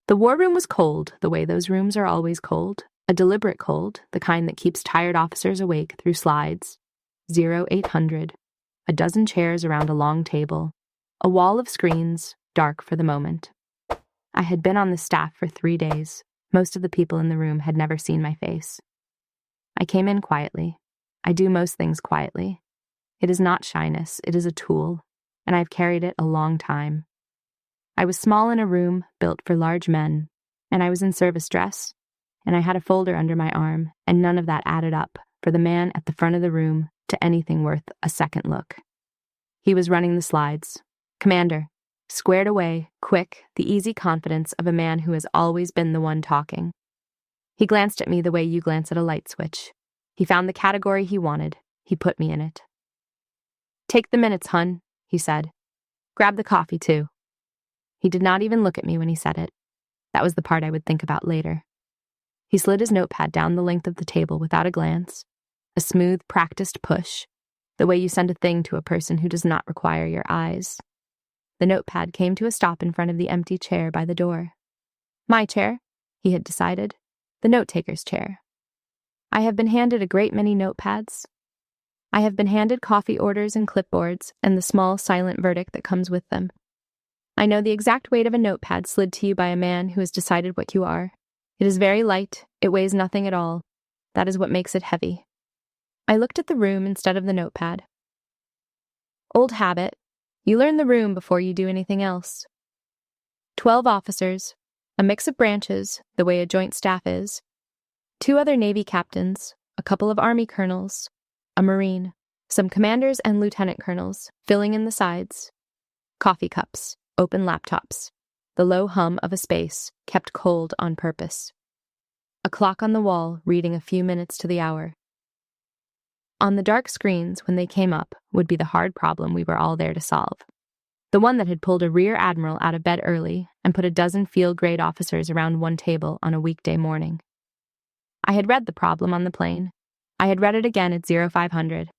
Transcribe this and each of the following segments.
The war room was cold, the way those rooms are always cold. A deliberate cold, the kind that keeps tired officers awake through slides. 0800. A dozen chairs around a long table. A wall of screens, dark for the moment. I had been on the staff for 3 days. Most of the people in the room had never seen my face. I came in quietly. I do most things quietly. It is not shyness, it is a tool, and I've carried it a long time. I was small in a room built for large men, and I was in service dress, and I had a folder under my arm, and none of that added up for the man at the front of the room to anything worth a second look. He was running the slides. Commander, squared away, quick, the easy confidence of a man who has always been the one talking. He glanced at me the way you glance at a light switch. He found the category he wanted. He put me in it. Take the minutes, hun, he said. Grab the coffee, too. He did not even look at me when he said it. That was the part I would think about later. He slid his notepad down the length of the table without a glance. A smooth, practiced push, the way you send a thing to a person who does not require your eyes. The notepad came to a stop in front of the empty chair by the door. My chair, he had decided. The note-taker's chair. I have been handed a great many notepads. I have been handed coffee orders and clipboards and the small silent verdict that comes with them. I know the exact weight of a notepad slid to you by a man who has decided what you are. It is very light, it weighs nothing at all. That is what makes it heavy. I looked at the room instead of the notepad. Old habit. You learn the room before you do anything else. 12 officers, a mix of branches, the way a joint staff is. 2 other Navy captains, a couple of Army colonels, a Marine, some commanders and lieutenant colonels, filling in the sides. Coffee cups, open laptops, the low hum of a space kept cold on purpose. A clock on the wall reading a few minutes to the hour. On the dark screens, when they came up, would be the hard problem we were all there to solve. The one that had pulled a rear admiral out of bed early and put a dozen field-grade officers around one table on a weekday morning. I had read the problem on the plane. I had read it again at 0500.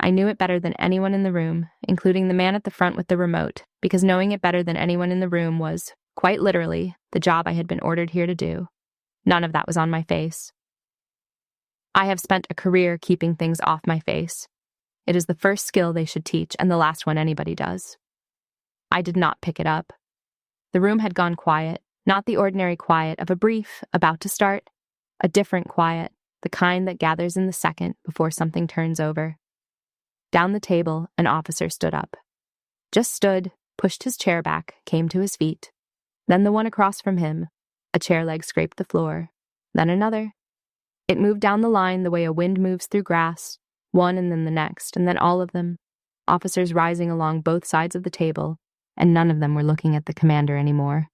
I knew it better than anyone in the room, including the man at the front with the remote, because knowing it better than anyone in the room was, quite literally, the job I had been ordered here to do. None of that was on my face. I have spent a career keeping things off my face. It is the first skill they should teach and the last one anybody does. I did not pick it up. The room had gone quiet, not the ordinary quiet of a brief about to start, a different quiet, the kind that gathers in the second before something turns over. Down the table, an officer stood up. Just stood, pushed his chair back, came to his feet. Then the one across from him. A chair leg scraped the floor. Then another. It moved down the line the way a wind moves through grass, one and then the next, and then all of them, officers rising along both sides of the table, and none of them were looking at the commander anymore.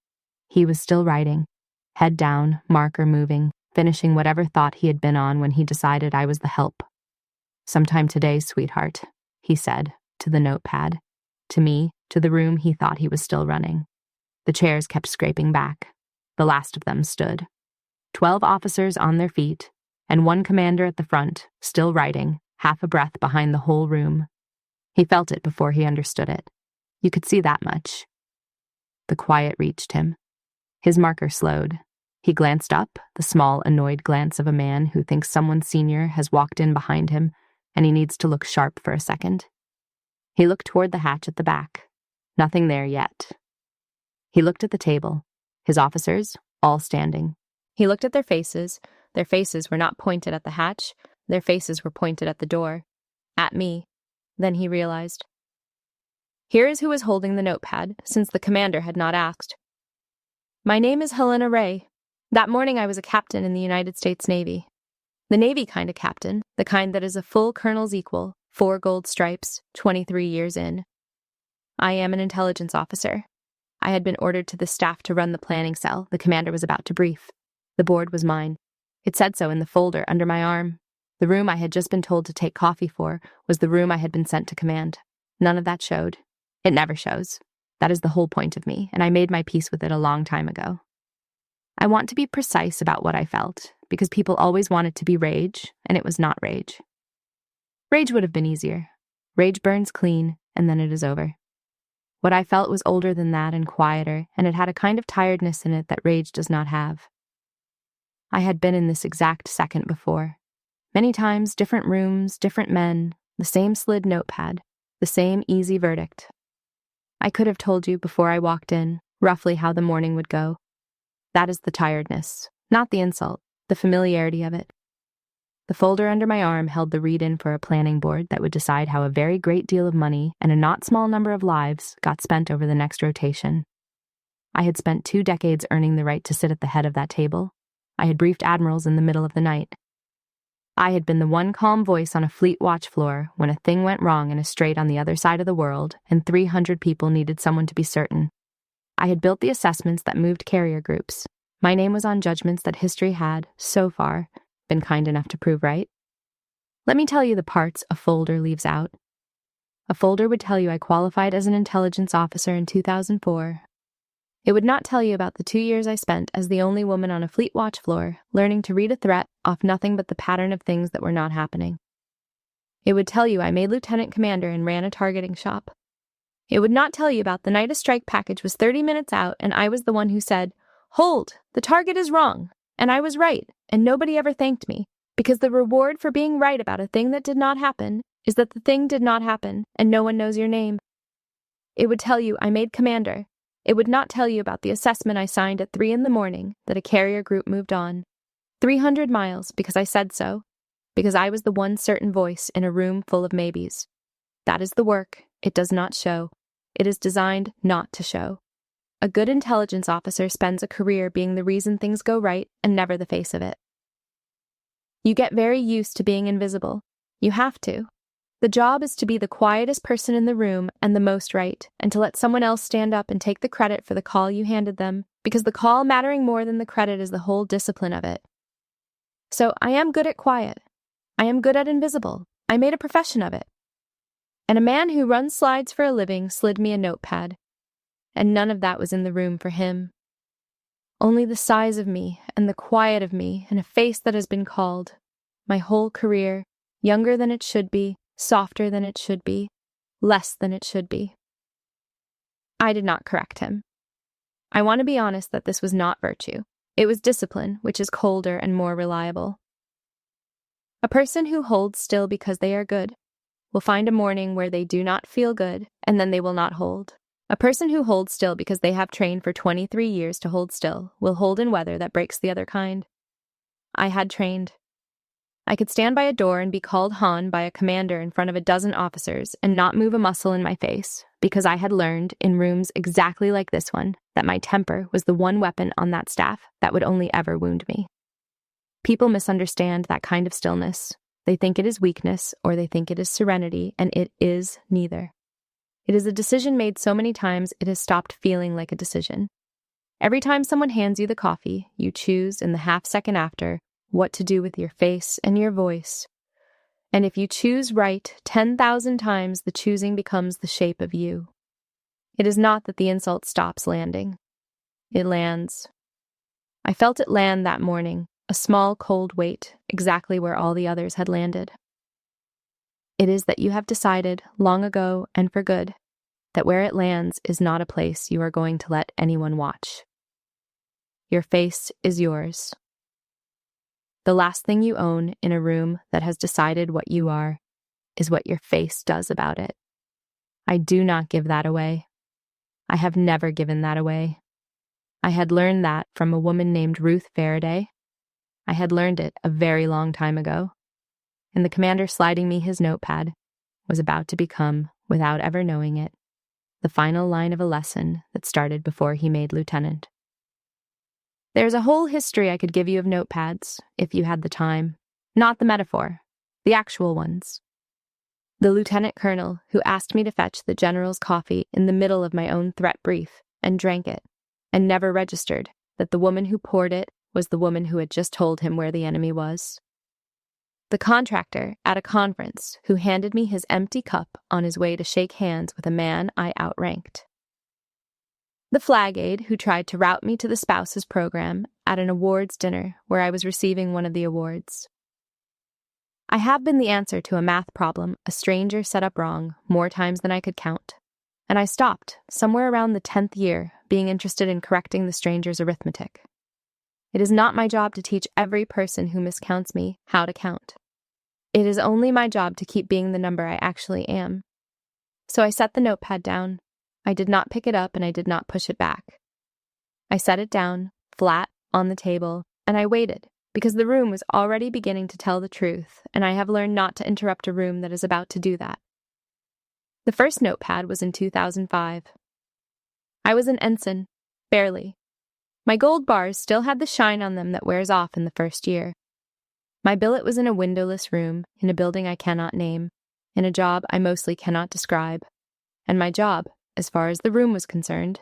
He was still writing, head down, marker moving, finishing whatever thought he had been on when he decided I was the help. Sometime today, sweetheart, he said, to the notepad. To me, to the room he thought he was still running. The chairs kept scraping back. The last of them stood. 12 officers on their feet, and one commander at the front, still writing, half a breath behind the whole room. He felt it before he understood it. You could see that much. The quiet reached him. His marker slowed. He glanced up, the small, annoyed glance of a man who thinks someone senior has walked in behind him, and he needs to look sharp for a second. He looked toward the hatch at the back. Nothing there yet. He looked at the table. His officers, all standing. He looked at their faces. Their faces were not pointed at the hatch. Their faces were pointed at the door. At me. Then he realized. Here is who was holding the notepad, since the commander had not asked. My name is Helena Ray. That morning I was a captain in the United States Navy. The Navy kind of captain, the kind that is a full colonel's equal, 4 gold stripes, 23 years in. I am an intelligence officer. I had been ordered to the staff to run the planning cell the commander was about to brief. The board was mine. It said so in the folder under my arm. The room I had just been told to take coffee for was the room I had been sent to command. None of that showed. It never shows. That is the whole point of me, and I made my peace with it a long time ago. I want to be precise about what I felt, because people always want it to be rage, and it was not rage. Rage would have been easier. Rage burns clean, and then it is over. What I felt was older than that and quieter, and it had a kind of tiredness in it that rage does not have. I had been in this exact second before. Many times, different rooms, different men, the same slid notepad, the same easy verdict. I could have told you before I walked in, roughly how the morning would go. That is the tiredness, not the insult, the familiarity of it. The folder under my arm held the read-in for a planning board that would decide how a very great deal of money and a not small number of lives got spent over the next rotation. I had spent 2 decades earning the right to sit at the head of that table. I had briefed admirals in the middle of the night. I had been the one calm voice on a fleet watch floor when a thing went wrong in a strait on the other side of the world and 300 people needed someone to be certain. I had built the assessments that moved carrier groups. My name was on judgments that history had, so far, been kind enough to prove right. Let me tell you the parts a folder leaves out. A folder would tell you I qualified as an intelligence officer in 2004. It would not tell you about the 2 years I spent as the only woman on a fleet watch floor, learning to read a threat off nothing but the pattern of things that were not happening. It would tell you I made lieutenant commander and ran a targeting shop. It would not tell you about the night a strike package was 30 minutes out and I was the one who said, "Hold, the target is wrong." And I was right, and nobody ever thanked me, because the reward for being right about a thing that did not happen is that the thing did not happen, and no one knows your name. It would tell you I made commander. It would not tell you about the assessment I signed at 3 a.m. that a carrier group moved on. 300 miles, because I said so, because I was the one certain voice in a room full of maybes. That is the work. It does not show. It is designed not to show. A good intelligence officer spends a career being the reason things go right and never the face of it. You get very used to being invisible. You have to. The job is to be the quietest person in the room and the most right, and to let someone else stand up and take the credit for the call you handed them, because the call mattering more than the credit is the whole discipline of it. So I am good at quiet. I am good at invisible. I made a profession of it. And a man who runs slides for a living slid me a notepad. And none of that was in the room for him. Only the size of me and the quiet of me and a face that has been called. My whole career, younger than it should be, softer than it should be, less than it should be. I did not correct him. I want to be honest that this was not virtue. It was discipline, which is colder and more reliable. A person who holds still because they are good will find a morning where they do not feel good, and then they will not hold. A person who holds still because they have trained for 23 years to hold still will hold in weather that breaks the other kind. I had trained. I could stand by a door and be called Han by a commander in front of a dozen officers and not move a muscle in my face, because I had learned, in rooms exactly like this one, that my temper was the one weapon on that staff that would only ever wound me. People misunderstand that kind of stillness. They think it is weakness, or they think it is serenity, and it is neither. It is a decision made so many times it has stopped feeling like a decision. Every time someone hands you the coffee, you choose in the half second after what to do with your face and your voice. And if you choose right 10,000 times, the choosing becomes the shape of you. It is not that the insult stops landing. It lands. I felt it land that morning, a small cold weight, exactly where all the others had landed. It is that you have decided, long ago and for good, that where it lands is not a place you are going to let anyone watch. Your face is yours. The last thing you own in a room that has decided what you are is what your face does about it. I do not give that away. I have never given that away. I had learned that from a woman named Ruth Faraday. I had learned it a very long time ago. And the commander sliding me his notepad was about to become, without ever knowing it, the final line of a lesson that started before he made lieutenant. There's a whole history I could give you of notepads, if you had the time. Not the metaphor, the actual ones. The lieutenant colonel who asked me to fetch the general's coffee in the middle of my own threat brief and drank it, and never registered that the woman who poured it was the woman who had just told him where the enemy was. The contractor at a conference who handed me his empty cup on his way to shake hands with a man I outranked. The flag aide who tried to route me to the spouses program at an awards dinner where I was receiving one of the awards. I have been the answer to a math problem a stranger set up wrong more times than I could count. and I stopped, somewhere around the 10th year, being interested in correcting the stranger's arithmetic. It is not my job to teach every person who miscounts me how to count. It is only my job to keep being the number I actually am. So I set the notepad down. I did not pick it up and I did not push it back. I set it down, flat, on the table, and I waited, because the room was already beginning to tell the truth, and I have learned not to interrupt a room that is about to do that. The first notepad was in 2005. I was an ensign, barely. My gold bars still had the shine on them that wears off in the first year. My billet was in a windowless room, in a building I cannot name, in a job I mostly cannot describe, and my job, as far as the room was concerned,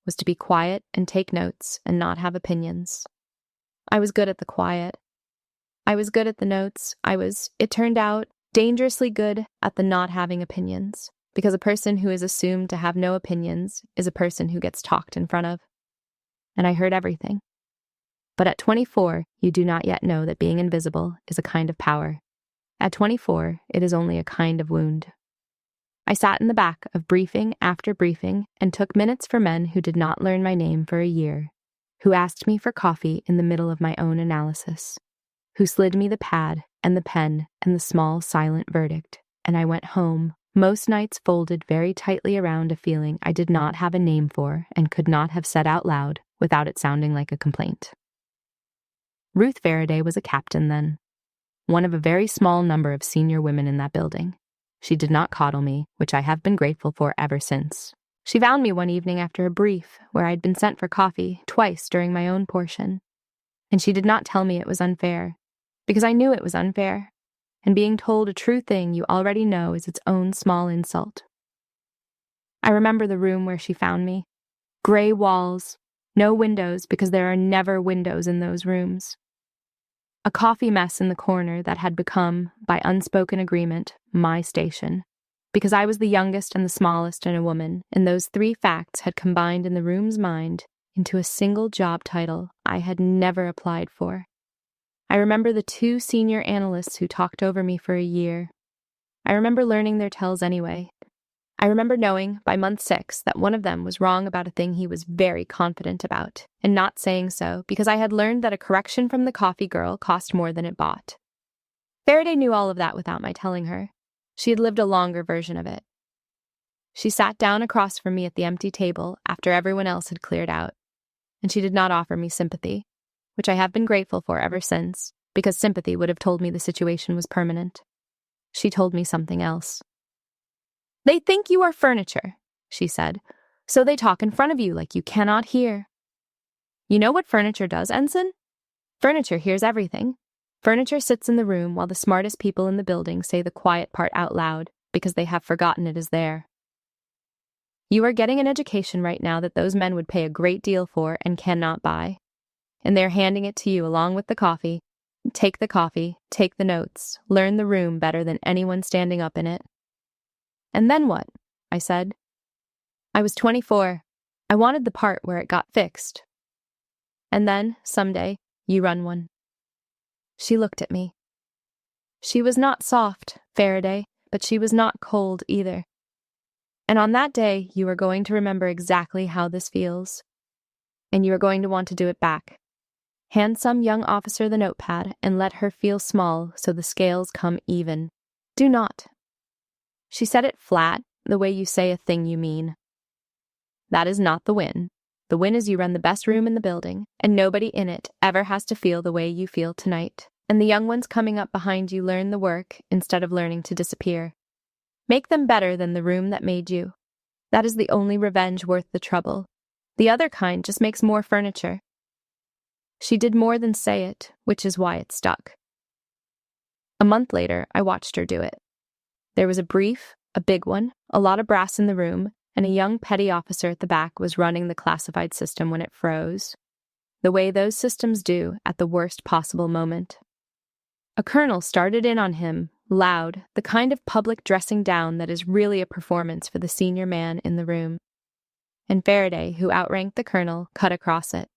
was to be quiet and take notes and not have opinions. I was good at the quiet. I was good at the notes. I was, it turned out, dangerously good at the not having opinions, because a person who is assumed to have no opinions is a person who gets talked in front of. And I heard everything. But at 24, you do not yet know that being invisible is a kind of power. At 24, it is only a kind of wound. I sat in the back of briefing after briefing and took minutes for men who did not learn my name for a year, who asked me for coffee in the middle of my own analysis, who slid me the pad and the pen and the small silent verdict, and I went home, most nights folded very tightly around a feeling I did not have a name for and could not have said out loud without it sounding like a complaint. Ruth Faraday was a captain then, one of a very small number of senior women in that building. She did not coddle me, which I have been grateful for ever since. She found me one evening after a brief where I had been sent for coffee twice during my own portion, and she did not tell me it was unfair, because I knew it was unfair, and being told a true thing you already know is its own small insult. I remember the room where she found me. Gray walls, no windows because there are never windows in those rooms. A coffee mess in the corner that had become, by unspoken agreement, my station, because I was the youngest and the smallest and a woman, and those three facts had combined in the room's mind into a single job title I had never applied for. I remember the two senior analysts who talked over me for a year. I remember learning their tells anyway. I remember knowing, by month 6, that one of them was wrong about a thing he was very confident about, and not saying so, because I had learned that a correction from the coffee girl cost more than it bought. Faraday knew all of that without my telling her. She had lived a longer version of it. She sat down across from me at the empty table after everyone else had cleared out, and she did not offer me sympathy, which I have been grateful for ever since, because sympathy would have told me the situation was permanent. She told me something else. "They think you are furniture," she said, "so they talk in front of you like you cannot hear. You know what furniture does, Ensign? Furniture hears everything. Furniture sits in the room while the smartest people in the building say the quiet part out loud because they have forgotten it is there. You are getting an education right now that those men would pay a great deal for and cannot buy. And they're handing it to you along with the coffee. Take the coffee, take the notes, learn the room better than anyone standing up in it." "And then what?" I said. I was 24. I wanted the part where it got fixed. "And then, someday, you run one." She looked at me. She was not soft, Faraday, but she was not cold either. "And on that day, you are going to remember exactly how this feels. And you are going to want to do it back. Hand some young officer the notepad and let her feel small so the scales come even. Do not." She said it flat, the way you say a thing you mean. "That is not the win. The win is you run the best room in the building, and nobody in it ever has to feel the way you feel tonight. And the young ones coming up behind you learn the work instead of learning to disappear. Make them better than the room that made you. That is the only revenge worth the trouble. The other kind just makes more furniture." She did more than say it, which is why it stuck. A month later, I watched her do it. There was a brief, a big one, a lot of brass in the room, and a young petty officer at the back was running the classified system when it froze, the way those systems do at the worst possible moment. A colonel started in on him, loud, the kind of public dressing down that is really a performance for the senior man in the room. And Faraday, who outranked the colonel, cut across it.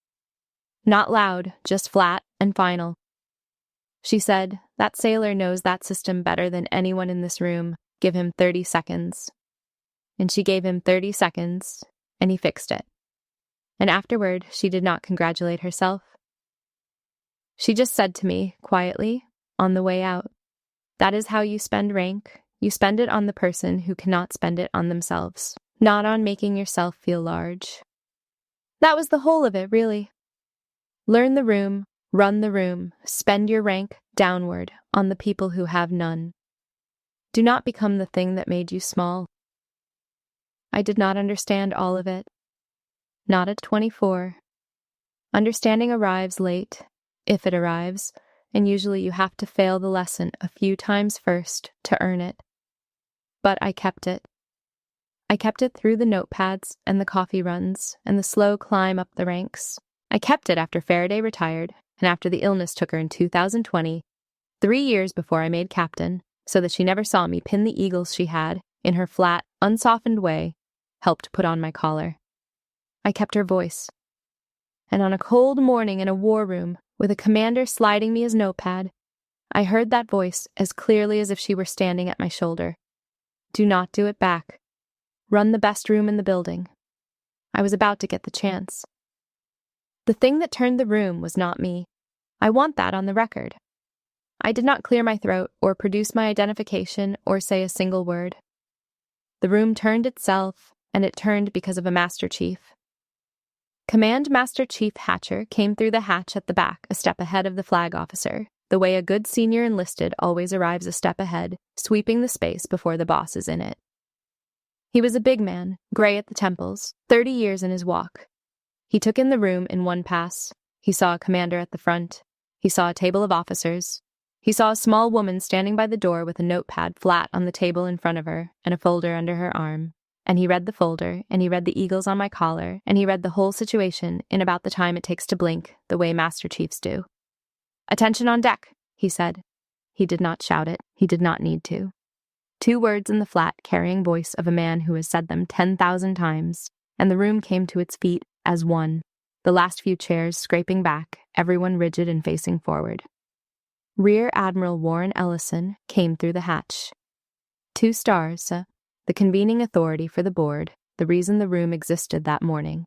Not loud, just flat and final. She said, "That sailor knows that system better than anyone in this room. Give him 30 seconds. and she gave him 30 seconds, and he fixed it. And afterward, she did not congratulate herself. She just said to me, quietly, on the way out, "That is how you spend rank. You spend it on the person who cannot spend it on themselves, not on making yourself feel large." That was the whole of it, really. Learn the room, run the room, spend your rank downward on the people who have none. Do not become the thing that made you small. I did not understand all of it. Not at 24. Understanding arrives late, if it arrives, and usually you have to fail the lesson a few times first to earn it. But I kept it. I kept it through the notepads and the coffee runs and the slow climb up the ranks. I kept it after Faraday retired and after the illness took her in 2020, 3 years before I made captain, so that she never saw me pin the eagles she had, in her flat, unsoftened way, helped put on my collar. I kept her voice. And on a cold morning in a war room, with a commander sliding me his notepad, I heard that voice as clearly as if she were standing at my shoulder. Do not do it back. Run the best room in the building. I was about to get the chance. The thing that turned the room was not me. I want that on the record. I did not clear my throat or produce my identification or say a single word. The room turned itself, and it turned because of a Master Chief. Command Master Chief Hatcher came through the hatch at the back, a step ahead of the flag officer, the way a good senior enlisted always arrives a step ahead, sweeping the space before the boss is in it. He was a big man, gray at the temples, 30 years in his walk. He took in the room in one pass. He saw a commander at the front. He saw a table of officers. He saw a small woman standing by the door with a notepad flat on the table in front of her and a folder under her arm. And he read the folder, and he read the eagles on my collar, and he read the whole situation in about the time it takes to blink, the way Master Chiefs do. "Attention on deck," he said. He did not shout it. He did not need to. 2 words in the flat, carrying voice of a man who has said them 10,000 times, and the room came to its feet as one, the last few chairs scraping back, everyone rigid and facing forward. Rear Admiral Warren Ellison came through the hatch. 2 stars, the convening authority for the board, the reason the room existed that morning.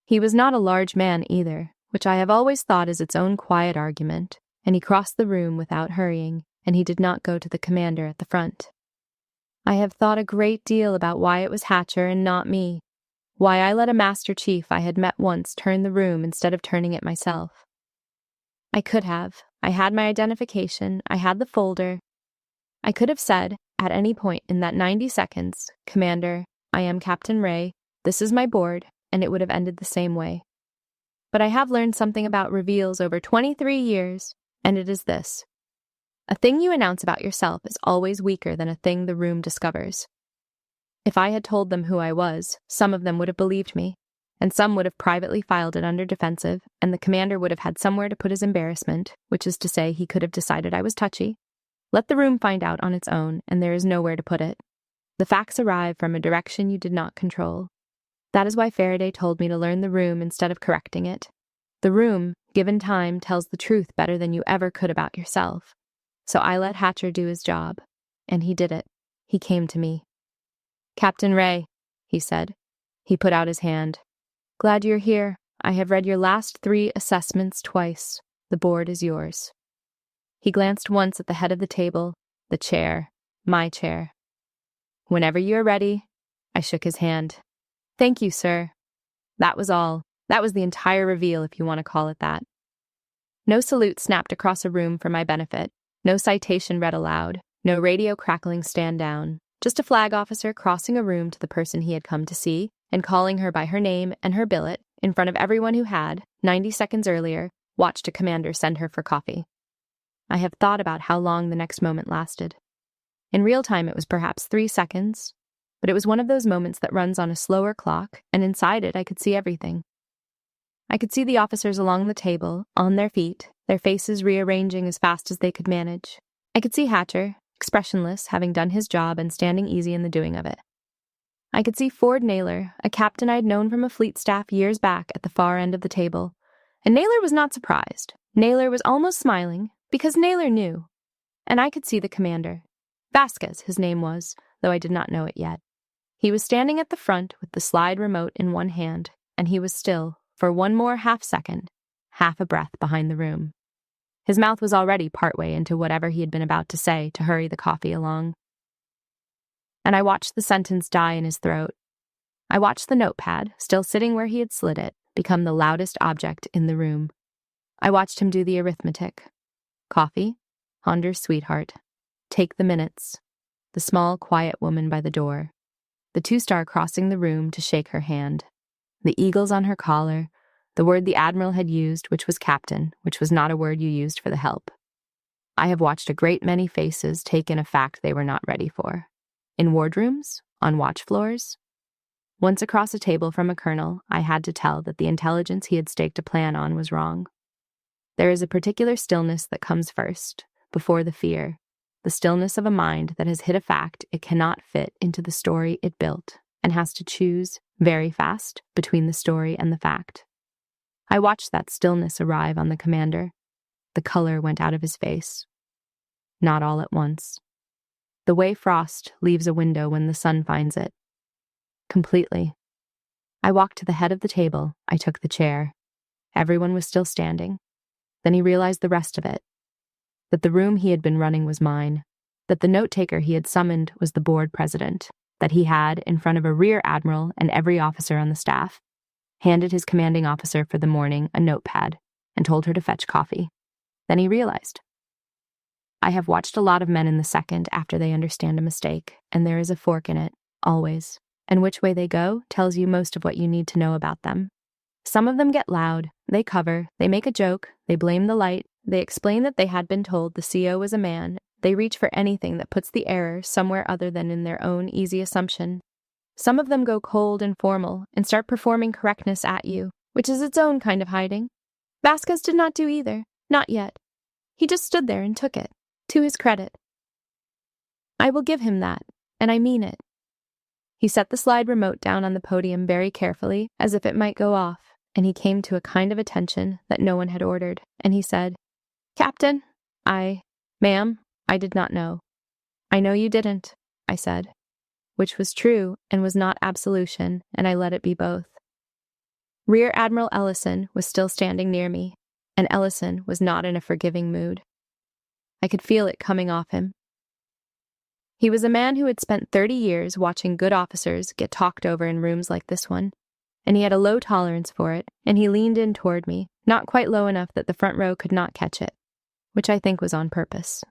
He was not a large man either, which I have always thought is its own quiet argument, and he crossed the room without hurrying, and he did not go to the commander at the front. I have thought a great deal about why it was Hatcher and not me, why I let a Master Chief I had met once turn the room instead of turning it myself. I could have. I had my identification. I had the folder. I could have said, at any point in that 90 seconds, "Commander, I am Captain Ray. This is my board," and it would have ended the same way. But I have learned something about reveals over 23 years, and it is this. A thing you announce about yourself is always weaker than a thing the room discovers. If I had told them who I was, some of them would have believed me, and some would have privately filed it under defensive, and the commander would have had somewhere to put his embarrassment, which is to say he could have decided I was touchy. Let the room find out on its own, and there is nowhere to put it. The facts arrive from a direction you did not control. That is why Faraday told me to learn the room instead of correcting it. The room, given time, tells the truth better than you ever could about yourself. So I let Hatcher do his job, and he did it. He came to me. "Captain Ray," he said. He put out his hand. "Glad you're here. I have read your last 3 assessments twice. The board is yours." He glanced once at the head of the table, the chair, my chair. "Whenever you are ready." I shook his hand. "Thank you, sir." That was all. That was the entire reveal, if you want to call it that. No salute snapped across a room for my benefit. No citation read aloud. No radio crackling stand down. Just a flag officer crossing a room to the person he had come to see and calling her by her name and her billet in front of everyone who had, 90 seconds earlier, watched a commander send her for coffee. I have thought about how long the next moment lasted. In real time, it was perhaps 3 seconds, but it was one of those moments that runs on a slower clock, and inside it I could see everything. I could see the officers along the table, on their feet, their faces rearranging as fast as they could manage. I could see Hatcher, expressionless, having done his job and standing easy in the doing of it. I could see Ford Naylor, a captain I had known from a fleet staff years back, at the far end of the table. And Naylor was not surprised. Naylor was almost smiling, because Naylor knew. And I could see the commander. Vasquez, his name was, though I did not know it yet. He was standing at the front with the slide remote in one hand, and he was still, for one more half-second, half a breath behind the room. His mouth was already partway into whatever he had been about to say to hurry the coffee along. And I watched the sentence die in his throat. I watched the notepad, still sitting where he had slid it, become the loudest object in the room. I watched him do the arithmetic. Coffee, Honder's sweetheart, take the minutes, the small, quiet woman by the door, the two-star crossing the room to shake her hand, the eagles on her collar, the word the Admiral had used, which was captain, which was not a word you used for the help. I have watched a great many faces take in a fact they were not ready for. In wardrooms, on watch floors. Once across a table from a colonel, I had to tell that the intelligence he had staked a plan on was wrong. There is a particular stillness that comes first, before the fear, the stillness of a mind that has hit a fact it cannot fit into the story it built, and has to choose, very fast, between the story and the fact. I watched that stillness arrive on the commander. The color went out of his face. Not all at once. The way frost leaves a window when the sun finds it. Completely. I walked to the head of the table. I took the chair. Everyone was still standing. Then he realized the rest of it. That the room he had been running was mine. That the note-taker he had summoned was the board president. That he had, in front of a rear admiral and every officer on the staff, handed his commanding officer for the morning a notepad and told her to fetch coffee. Then he realized. I have watched a lot of men in the second after they understand a mistake, and there is a fork in it, always. And which way they go tells you most of what you need to know about them. Some of them get loud, they cover, they make a joke, they blame the light, they explain that they had been told the CO was a man, they reach for anything that puts the error somewhere other than in their own easy assumption. Some of them go cold and formal and start performing correctness at you, which is its own kind of hiding. Vasquez did not do either, not yet. He just stood there and took it, to his credit. I will give him that, and I mean it. He set the slide remote down on the podium very carefully, as if it might go off, and he came to a kind of attention that no one had ordered, and he said, Captain, Ma'am, I did not know. I know you didn't, I said, which was true and was not absolution, and I let it be both. Rear Admiral Ellison was still standing near me, and Ellison was not in a forgiving mood. I could feel it coming off him. He was a man who had spent 30 years watching good officers get talked over in rooms like this one, and he had a low tolerance for it, and he leaned in toward me, not quite low enough that the front row could not catch it, which I think was on purpose.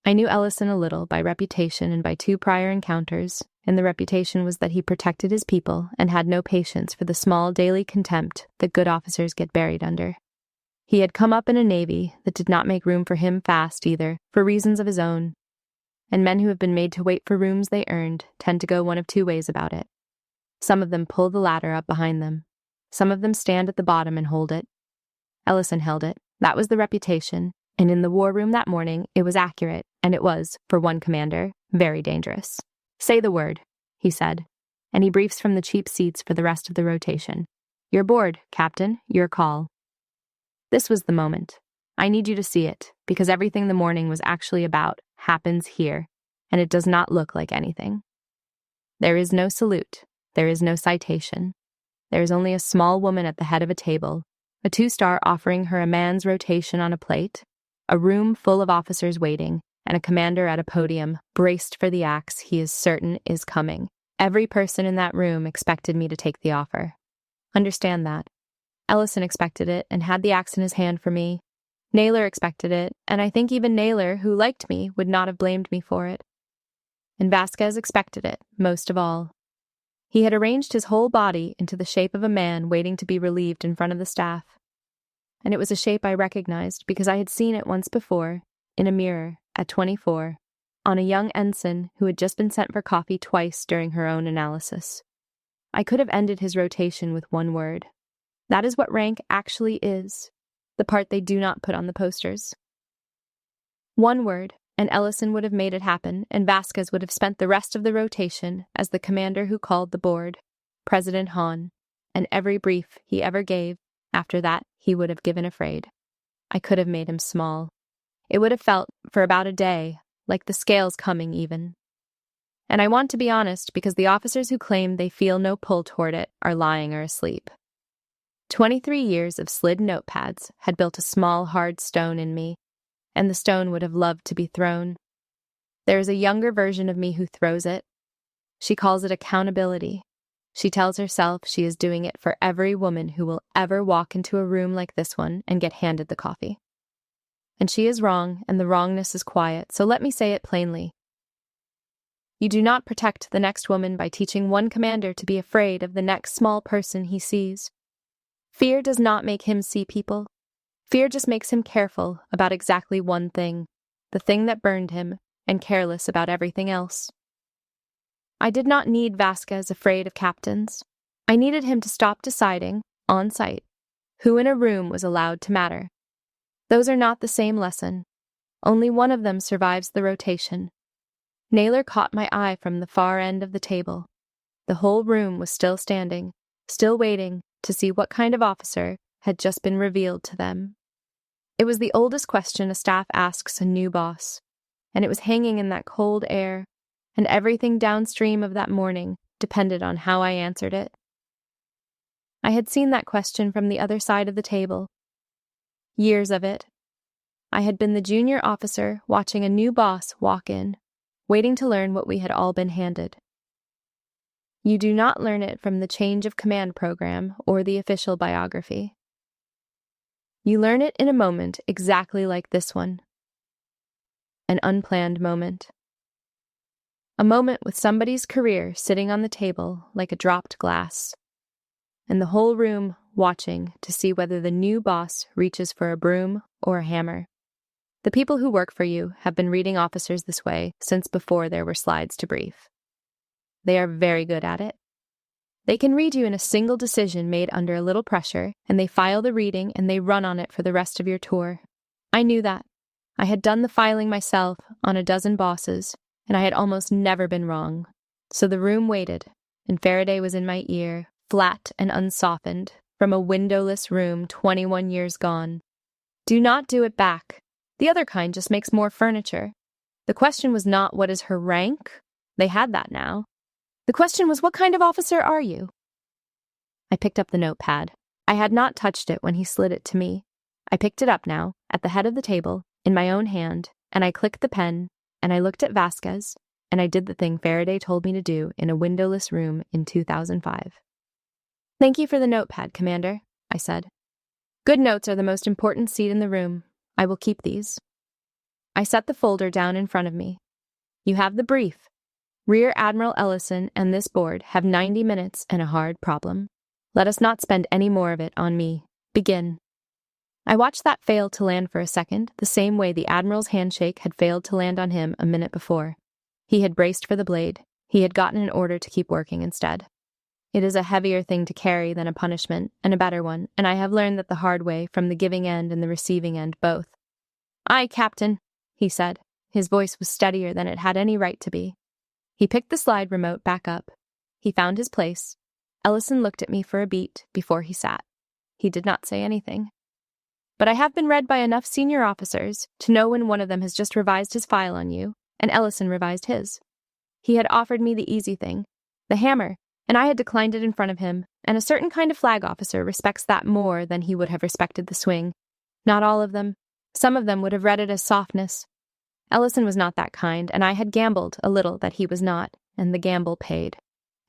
I knew Ellison a little by reputation and by 2 prior encounters, and the reputation was that he protected his people and had no patience for the small daily contempt that good officers get buried under. He had come up in a navy that did not make room for him fast either, for reasons of his own, and men who have been made to wait for rooms they earned tend to go one of 2 ways about it. Some of them pull the ladder up behind them. Some of them stand at the bottom and hold it. Ellison held it. That was the reputation, and in the war room that morning it was accurate, and it was, for one commander, very dangerous. Say the word, he said, and he briefs from the cheap seats for the rest of the rotation. You're bored, Captain, your call. This was the moment. I need you to see it, because everything the morning was actually about happens here, and it does not look like anything. There is no salute. There is no citation. There is only a small woman at the head of a table, a 2-star offering her a man's rotation on a plate, a room full of officers waiting, and a commander at a podium, braced for the axe he is certain is coming. Every person in that room expected me to take the offer. Understand that. Ellison expected it and had the axe in his hand for me. Naylor expected it, and I think even Naylor, who liked me, would not have blamed me for it. And Vasquez expected it, most of all. He had arranged his whole body into the shape of a man waiting to be relieved in front of the staff. And it was a shape I recognized because I had seen it once before, in a mirror, at 24, on a young ensign who had just been sent for coffee twice during her own analysis. I could have ended his rotation with one word. That is what rank actually is, the part they do not put on the posters. One word, and Ellison would have made it happen, and Vasquez would have spent the rest of the rotation as the commander who called the board, President Hahn, and every brief he ever gave, after that, he would have given afraid. I could have made him small. It would have felt, for about a day, like the scales coming even. And I want to be honest because the officers who claim they feel no pull toward it are lying or asleep. 23 years of slid notepads had built a small, hard stone in me, and the stone would have loved to be thrown. There is a younger version of me who throws it. She calls it accountability. She tells herself she is doing it for every woman who will ever walk into a room like this one and get handed the coffee. And she is wrong, and the wrongness is quiet, so let me say it plainly. You do not protect the next woman by teaching one commander to be afraid of the next small person he sees. Fear does not make him see people. Fear just makes him careful about exactly one thing, the thing that burned him, and careless about everything else. I did not need Vasquez afraid of captains. I needed him to stop deciding, on sight, who in a room was allowed to matter. Those are not the same lesson. Only one of them survives the rotation. Naylor caught my eye from the far end of the table. The whole room was still standing, still waiting to see what kind of officer had just been revealed to them. It was the oldest question a staff asks a new boss, and it was hanging in that cold air, and everything downstream of that morning depended on how I answered it. I had seen that question from the other side of the table. Years of it. I had been the junior officer watching a new boss walk in, waiting to learn what we had all been handed. You do not learn it from the change of command program or the official biography. You learn it in a moment exactly like this one. An unplanned moment. A moment with somebody's career sitting on the table like a dropped glass, and the whole room watching to see whether the new boss reaches for a broom or a hammer. The people who work for you have been reading officers this way since before there were slides to brief. They are very good at it. They can read you in a single decision made under a little pressure, and they file the reading and they run on it for the rest of your tour. I knew that. I had done the filing myself on a dozen bosses, and I had almost never been wrong. So the room waited, and Faraday was in my ear, flat and unsoftened, from a windowless room 21 years gone. Do not do it back. The other kind just makes more furniture. The question was not what is her rank? They had that now. The question was, what kind of officer are you? I picked up the notepad. I had not touched it when he slid it to me. I picked it up now, at the head of the table, in my own hand, and I clicked the pen, and I looked at Vasquez, and I did the thing Faraday told me to do in a windowless room in 2005. Thank you for the notepad, Commander, I said. Good notes are the most important seat in the room. I will keep these. I set the folder down in front of me. You have the brief. Rear Admiral Ellison and this board have 90 minutes and a hard problem. Let us not spend any more of it on me. Begin. I watched that fail to land for a second, the same way the Admiral's handshake had failed to land on him a minute before. He had braced for the blade. He had gotten an order to keep working instead. It is a heavier thing to carry than a punishment, and a better one, and I have learned that the hard way from the giving end and the receiving end both. Aye, Captain, he said. His voice was steadier than it had any right to be. He picked the slide remote back up. He found his place. Ellison looked at me for a beat before he sat. He did not say anything. But I have been read by enough senior officers to know when one of them has just revised his file on you, and Ellison revised his. He had offered me the easy thing, the hammer, and I had declined it in front of him, and a certain kind of flag officer respects that more than he would have respected the swing. Not all of them. Some of them would have read it as softness. Ellison was not that kind, and I had gambled a little that he was not, and the gamble paid.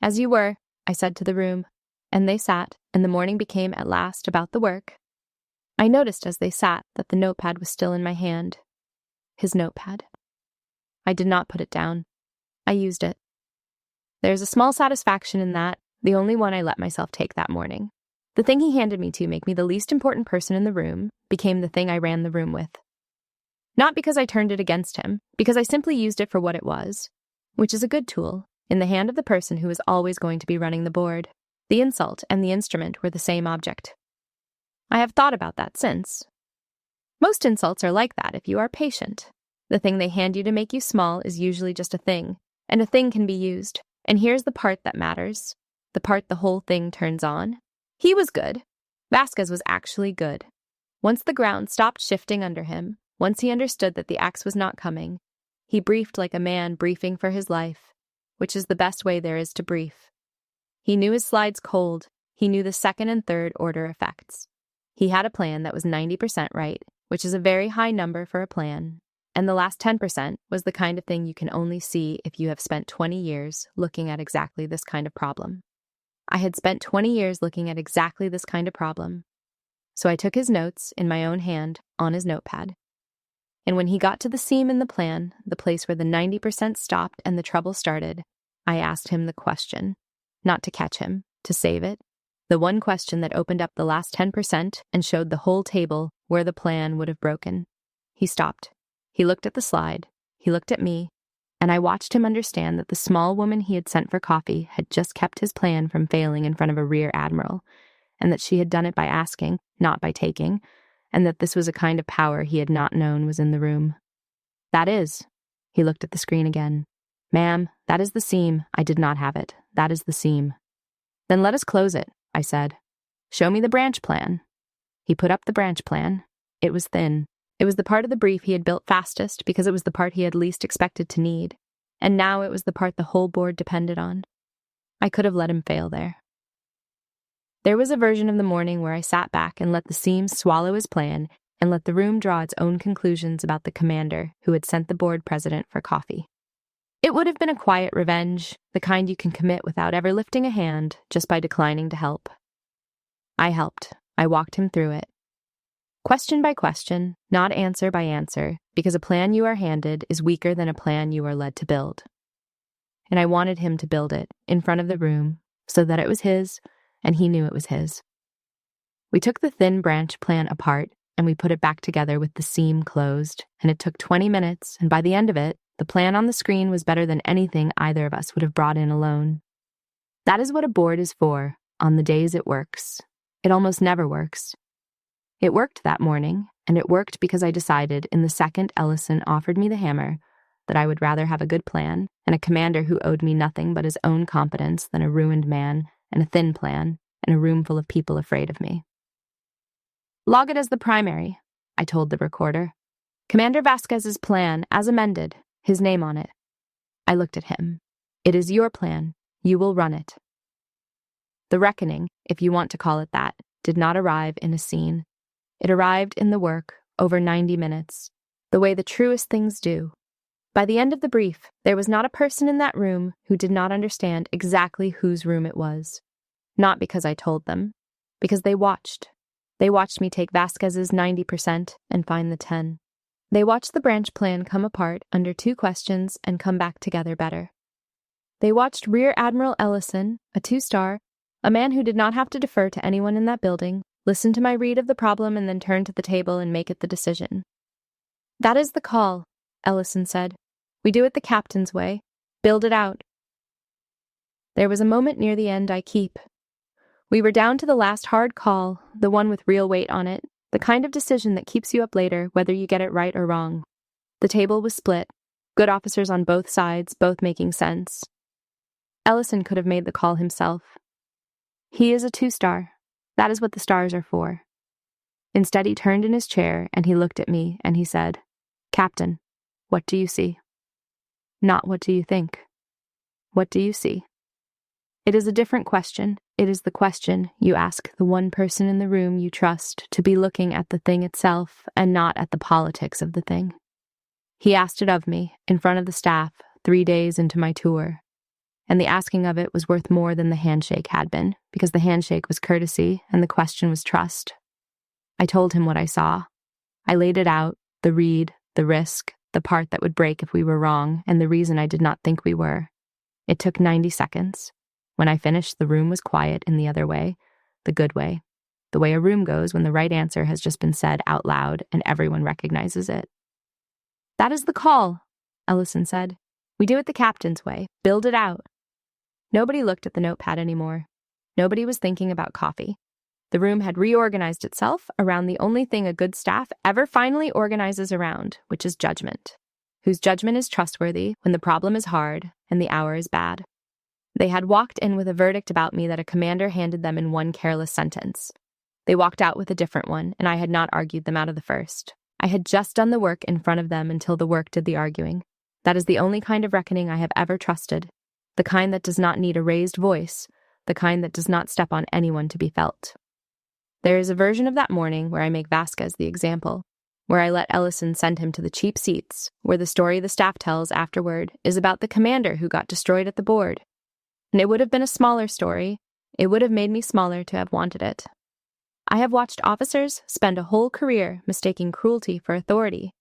As you were, I said to the room, and they sat, and the morning became at last about the work. I noticed as they sat that the notepad was still in my hand. His notepad. I did not put it down. I used it. There is a small satisfaction in that, the only one I let myself take that morning. The thing he handed me to make me the least important person in the room became the thing I ran the room with. Not because I turned it against him, because I simply used it for what it was, which is a good tool, in the hand of the person who is always going to be running the board. The insult and the instrument were the same object. I have thought about that since. Most insults are like that if you are patient. The thing they hand you to make you small is usually just a thing, and a thing can be used. And here's the part that matters, the part the whole thing turns on. He was good. Vasquez was actually good. Once the ground stopped shifting under him, once he understood that the axe was not coming, he briefed like a man briefing for his life. which is the best way there is to brief. He knew his slides cold. He knew the second and third order effects. He had a plan that was 90% right, which is a very high number for a plan, and the last 10% was the kind of thing you can only see if you have spent 20 years looking at exactly this kind of problem. I had spent 20 years looking at exactly this kind of problem, so I took his notes in my own hand on his notepad. And when he got to the seam in the plan, the place where the 90% stopped and the trouble started, I asked him the question, not to catch him, to save it, the one question that opened up the last 10% and showed the whole table where the plan would have broken. He stopped. He looked at the slide. He looked at me, and I watched him understand that the small woman he had sent for coffee had just kept his plan from failing in front of a rear admiral, and that she had done it by asking, not by taking, and that this was a kind of power he had not known was in the room. That is, he looked at the screen again. Ma'am, that is the seam. I did not have it. That is the seam. Then let us close it, I said. Show me the branch plan. He put up the branch plan. It was thin. It was the part of the brief he had built fastest because it was the part he had least expected to need, and now it was the part the whole board depended on. I could have let him fail there. There was a version of the morning where I sat back and let the seam swallow his plan and let the room draw its own conclusions about the commander who had sent the board president for coffee. It would have been a quiet revenge, the kind you can commit without ever lifting a hand, just by declining to help. I helped. I walked him through it. Question by question, not answer by answer, because a plan you are handed is weaker than a plan you are led to build. And I wanted him to build it in front of the room so that it was his, and he knew it was his. We took the thin branch plan apart, and we put it back together with the seam closed, and it took 20 minutes, and by the end of it, the plan on the screen was better than anything either of us would have brought in alone. That is what a board is for, on the days it works. It almost never works. It worked that morning, and it worked because I decided in the second Ellison offered me the hammer that I would rather have a good plan and a commander who owed me nothing but his own competence than a ruined man and a thin plan and a room full of people afraid of me. Log it as the primary, I told the recorder. Commander Vasquez's plan, as amended, his name on it. I looked at him. It is your plan. You will run it. The reckoning, if you want to call it that, did not arrive in a scene. It arrived in the work, over 90 minutes, the way the truest things do. By the end of the brief, there was not a person in that room who did not understand exactly whose room it was. Not because I told them, because they watched. They watched me take Vasquez's 90% and find the 10. They watched the branch plan come apart under 2 questions and come back together better. They watched Rear Admiral Ellison, a 2-star, a man who did not have to defer to anyone in that building, listen to my read of the problem and then turn to the table and make it the decision. That is the call, Ellison said. We do it the captain's way. Build it out. There was a moment near the end I keep. We were down to the last hard call, the one with real weight on it, the kind of decision that keeps you up later whether you get it right or wrong. The table was split, good officers on both sides, both making sense. Ellison could have made the call himself. He is a 2-star. That is what the stars are for. Instead, he turned in his chair and he looked at me and he said, Captain, what do you see? Not what do you think. What do you see? It is a different question. It is the question you ask the one person in the room you trust to be looking at the thing itself and not at the politics of the thing. He asked it of me in front of the staff 3 days into my tour, and the asking of it was worth more than the handshake had been, because the handshake was courtesy and the question was trust. I told him what I saw. I laid it out, the read, the risk, the part that would break if we were wrong, and the reason I did not think we were. It took 90 seconds. When I finished, the room was quiet in the other way, the good way, the way a room goes when the right answer has just been said out loud and everyone recognizes it. That is the call, Ellison said. We do it the captain's way. Build it out. Nobody looked at the notepad anymore. Nobody was thinking about coffee. The room had reorganized itself around the only thing a good staff ever finally organizes around, which is judgment, whose judgment is trustworthy when the problem is hard and the hour is bad. They had walked in with a verdict about me that a commander handed them in one careless sentence. They walked out with a different one, and I had not argued them out of the first. I had just done the work in front of them until the work did the arguing. That is the only kind of reckoning I have ever trusted. the kind that does not need a raised voice, the kind that does not step on anyone to be felt. There is a version of that morning where I make Vasquez the example, where I let Ellison send him to the cheap seats, where the story the staff tells afterward is about the commander who got destroyed at the board. And it would have been a smaller story. It would have made me smaller to have wanted it. I have watched officers spend a whole career mistaking cruelty for authority.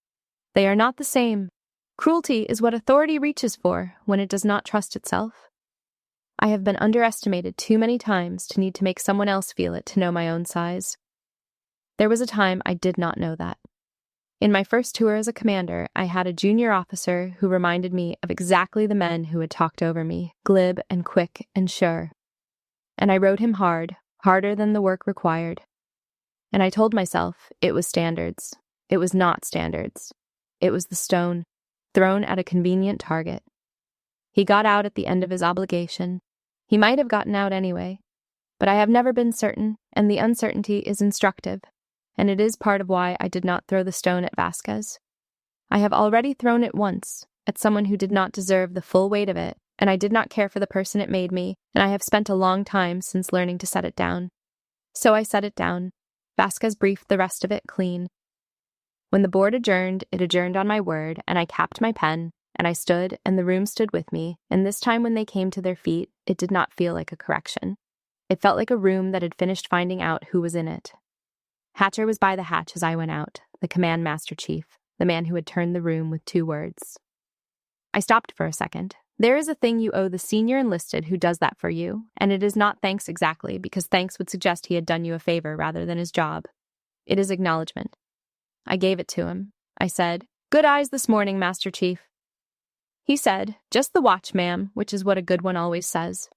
They are not the same. Cruelty is what authority reaches for when it does not trust itself. I have been underestimated too many times to need to make someone else feel it to know my own size. There was a time I did not know that. In my first tour as a commander, I had a junior officer who reminded me of exactly the men who had talked over me, glib and quick and sure. And I rode him hard, harder than the work required. And I told myself it was standards. It was not standards. It was the stone, thrown at a convenient target. He got out at the end of his obligation. He might have gotten out anyway, but I have never been certain, and the uncertainty is instructive, and it is part of why I did not throw the stone at Vasquez. I have already thrown it once, at someone who did not deserve the full weight of it, and I did not care for the person it made me, and I have spent a long time since learning to set it down. So I set it down. Vasquez briefed the rest of it clean. When the board adjourned, it adjourned on my word, and I capped my pen, and I stood, and the room stood with me, and this time when they came to their feet, it did not feel like a correction. It felt like a room that had finished finding out who was in it. Hatcher was by the hatch as I went out, the command master chief, the man who had turned the room with 2 words. I stopped for a second. There is a thing you owe the senior enlisted who does that for you, and it is not thanks exactly, because thanks would suggest he had done you a favor rather than his job. It is acknowledgement. I gave it to him. I said, "Good eyes this morning, Master Chief." He said, "Just the watch, ma'am," which is what a good one always says.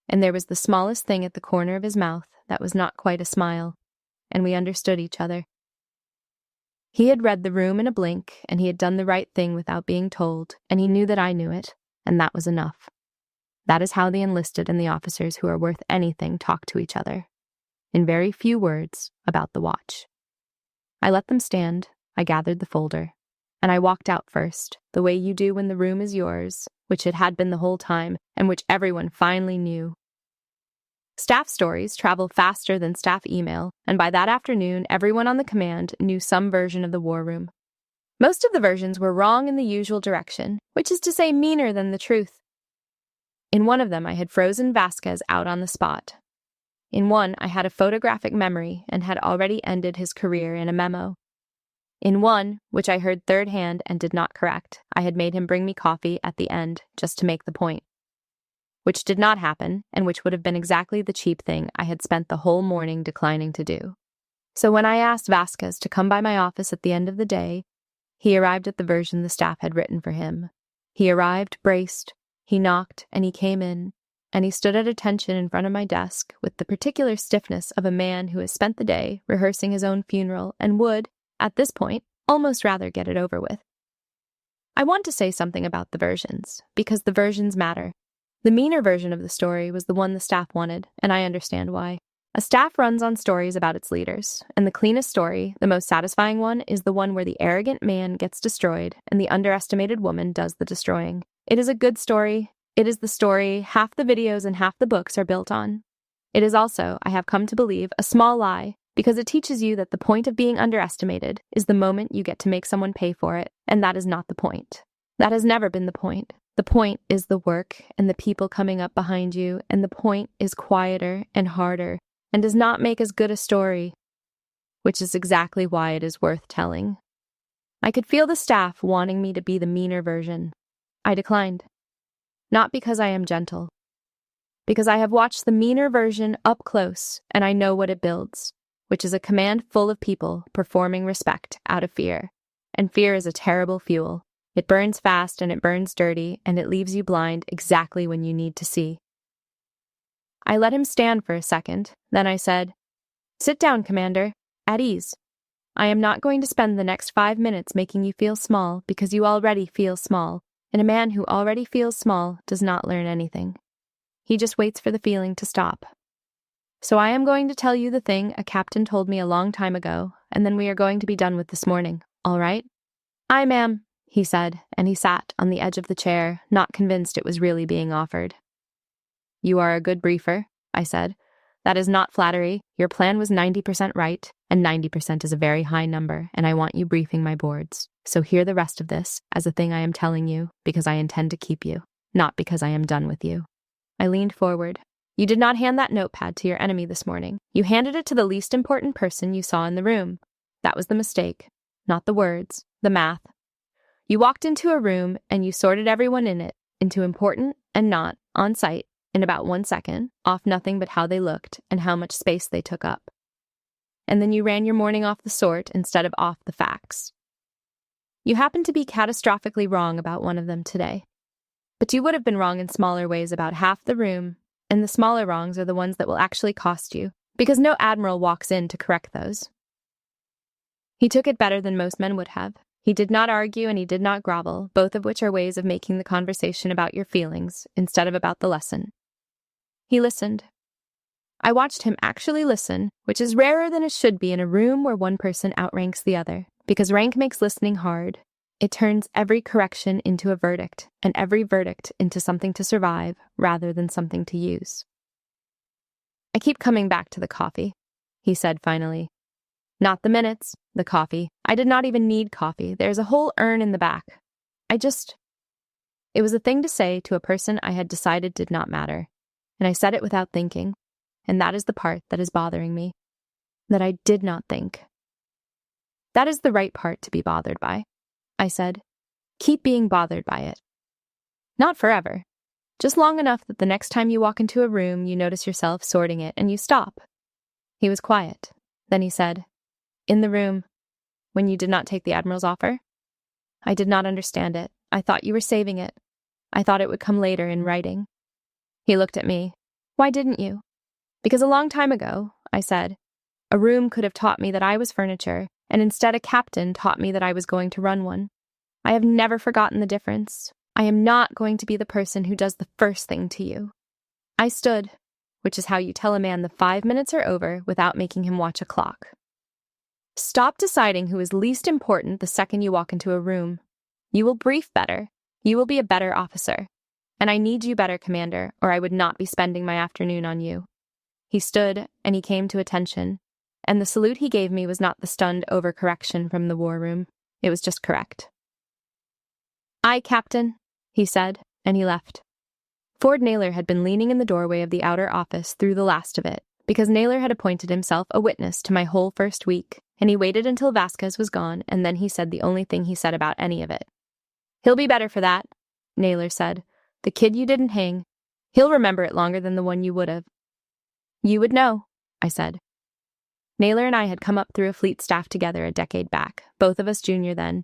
And there was the smallest thing at the corner of his mouth that was not quite a smile, and we understood each other. He had read the room in a blink, and he had done the right thing without being told, and he knew that I knew it, and that was enough. That is how the enlisted and the officers who are worth anything talk to each other, in very few words about the watch. I let them stand, I gathered the folder, and I walked out first, the way you do when the room is yours, which it had been the whole time, and which everyone finally knew. Staff stories travel faster than staff email, and by that afternoon, everyone on the command knew some version of the war room. Most of the versions were wrong in the usual direction, which is to say meaner than the truth. In one of them, I had frozen Vasquez out on the spot. In one, I had a photographic memory and had already ended his career in a memo. In one, which I heard third hand and did not correct, I had made him bring me coffee at the end just to make the point. Which did not happen, and which would have been exactly the cheap thing I had spent the whole morning declining to do. So when I asked Vasquez to come by my office at the end of the day, he arrived at the version the staff had written for him. He arrived braced, he knocked, and he came in, and he stood at attention in front of my desk with the particular stiffness of a man who has spent the day rehearsing his own funeral and would, at this point, almost rather get it over with. I want to say something about the versions, because the versions matter. The meaner version of the story was the one the staff wanted, and I understand why. A staff runs on stories about its leaders, and the cleanest story, the most satisfying one, is the one where the arrogant man gets destroyed and the underestimated woman does the destroying. It is a good story. It is the story half the videos and half the books are built on. It is also, I have come to believe, a small lie, because it teaches you that the point of being underestimated is the moment you get to make someone pay for it, and that is not the point. That has never been the point. The point is the work and the people coming up behind you, and the point is quieter and harder, and does not make as good a story, which is exactly why it is worth telling. I could feel the staff wanting me to be the meaner version. I declined. Not because I am gentle. Because I have watched the meaner version up close, and I know what it builds, which is a command full of people performing respect out of fear. And fear is a terrible fuel. It burns fast and it burns dirty, and it leaves you blind exactly when you need to see. I let him stand for a second, then I said, "Sit down, Commander, at ease. I am not going to spend the next 5 minutes making you feel small because you already feel small, and a man who already feels small does not learn anything. He just waits for the feeling to stop. So I am going to tell you the thing a captain told me a long time ago, and then we are going to be done with this morning, all right?" "Aye, ma'am," he said, and he sat on the edge of the chair, not convinced it was really being offered. You are a good briefer, I said. That is not flattery. Your plan was 90% right, and 90% is a very high number, and I want you briefing my boards. So hear the rest of this as a thing I am telling you because I intend to keep you, not because I am done with you. I leaned forward. You did not hand that notepad to your enemy this morning. You handed it to the least important person you saw in the room. That was the mistake. Not the words, the math. You walked into a room and you sorted everyone in it into important and not on site in about 1 second, off nothing but how they looked and how much space they took up. And then you ran your morning off the sort instead of off the facts. You happened to be catastrophically wrong about one of them today. But you would have been wrong in smaller ways about half the room, and the smaller wrongs are the ones that will actually cost you, because no admiral walks in to correct those. He took it better than most men would have. He did not argue and he did not grovel, both of which are ways of making the conversation about your feelings instead of about the lesson. He listened. I watched him actually listen, which is rarer than it should be in a room where one person outranks the other, because rank makes listening hard. It turns every correction into a verdict, and every verdict into something to survive rather than something to use. I keep coming back to the coffee, he said finally. Not the minutes, the coffee. I did not even need coffee. There's a whole urn in the back. It was a thing to say to a person I had decided did not matter, and I said it without thinking, and that is the part that is bothering me, that I did not think. That is the right part to be bothered by, I said. Keep being bothered by it. Not forever. Just long enough that the next time you walk into a room, you notice yourself sorting it and you stop. He was quiet. Then he said, In the room, when you did not take the Admiral's offer? I did not understand it. I thought you were saving it. I thought it would come later in writing. He looked at me. Why didn't you? Because a long time ago, I said, a room could have taught me that I was furniture, and instead a captain taught me that I was going to run one. I have never forgotten the difference. I am not going to be the person who does the first thing to you. I stood, which is how you tell a man the 5 minutes are over without making him watch a clock. Stop deciding who is least important the second you walk into a room. You will brief better. You will be a better officer. And I need you better, Commander, or I would not be spending my afternoon on you. He stood, and he came to attention, and the salute he gave me was not the stunned overcorrection from the war room. It was just correct. Aye, Captain, he said, and he left. Ford Naylor had been leaning in the doorway of the outer office through the last of it, because Naylor had appointed himself a witness to my whole first week, and he waited until Vasquez was gone, and then he said the only thing he said about any of it. He'll be better for that, Naylor said. The kid you didn't hang. He'll remember it longer than the one you would have. You would know, I said. Naylor and I had come up through a fleet staff together a decade back, both of us junior then,